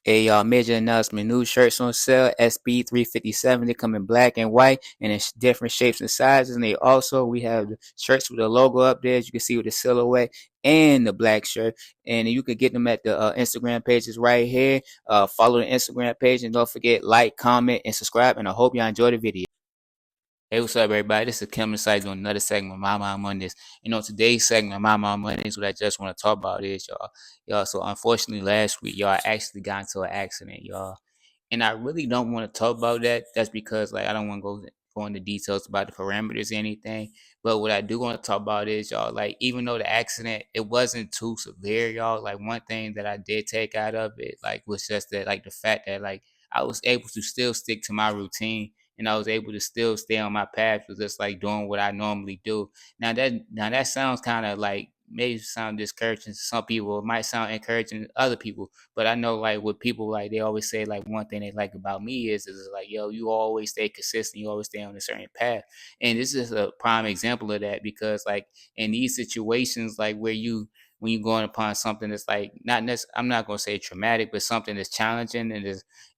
A major announcement: new shirts on sale. SB 357. They come in black and white, and in different shapes and sizes. And we have the shirts with the logo up there, as you can see with the silhouette and the black shirt. And you can get them at the Instagram pages right here. Follow the Instagram page, and don't forget like, comment, and subscribe. And I hope y'all enjoy the video. Hey, what's up, everybody? This is Kim Inside doing another segment of My Mind Mondays. Today's segment of My Mind Mondays, what I just want to talk about is y'all. So unfortunately, last week, y'all actually got into an accident, y'all. And I really don't want to talk about that. That's because like I don't want to go into details about the parameters or anything. But what I do want to talk about is y'all, like, even though the accident it wasn't too severe, y'all, like one thing that I did take out of it, like, was just that, like, the fact that, like, I was able to still stick to my routine, and I was able to still stay on my path with just like doing what I normally do. Now that sounds kind of like may sound discouraging to some people. It might sound encouraging to other people. But I know, like, with people, like, they always say, like, one thing they like about me is like, yo, you always stay consistent, you always stay on a certain path. And this is a prime example of that, because like in these situations, like, where you when you're going upon something that's like not necessarily, I'm not going to say traumatic, but something that's challenging,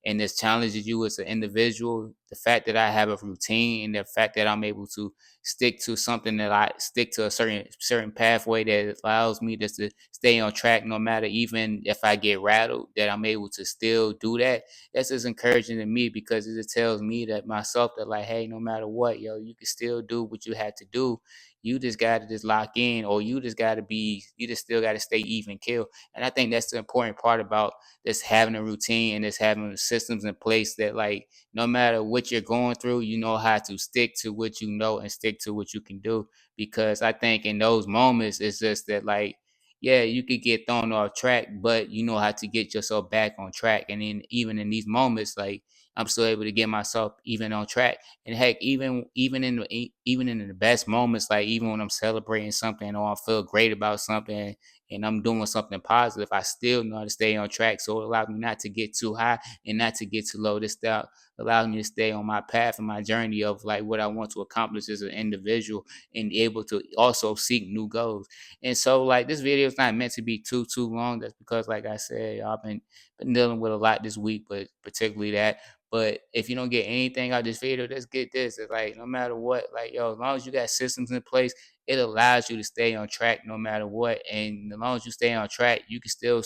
and this challenges you as an individual. The fact that I have a routine, and the fact that I'm able to stick to something, that I stick to a certain pathway that allows me just to stay on track, no matter, even if I get rattled, that I'm able to still do that. That's just encouraging to me, because it just tells me that myself that, like, hey, no matter what, yo, you can still do what you had to do. You just got to just lock in, or you just still got to stay even kill. And I think that's the important part about just having a routine, and just having systems in place that, like, no matter what you're going through, you know how to stick to what you know and stick to what you can do. Because I think in those moments, it's just that, like, yeah, you could get thrown off track, but you know how to get yourself back on track. And then even in these moments, like, I'm still able to get myself even on track. And heck, even in the best moments, like even when I'm celebrating something, or I feel great about something, and I'm doing something positive, I still know how to stay on track. So it allows me not to get too high and not to get too low. This stuff allows me to stay on my path and my journey of, like, what I want to accomplish as an individual, and able to also seek new goals. And so, like, this video is not meant to be too long. That's because, like I said, I've been dealing with a lot this week, but particularly that. But if you don't get anything out of this video, just get this. It's like, no matter what, like, yo, as long as you got systems in place, it allows you to stay on track no matter what. And as long as you stay on track, you can still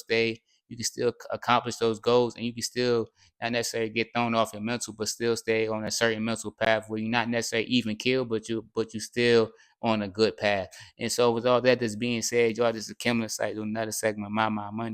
accomplish those goals, and you can still not necessarily get thrown off your mental, but still stay on a certain mental path where you're not necessarily even killed, but you still on a good path. And so, with all that that's being said, y'all, this is Kimlin Site, another segment of My Mind Money.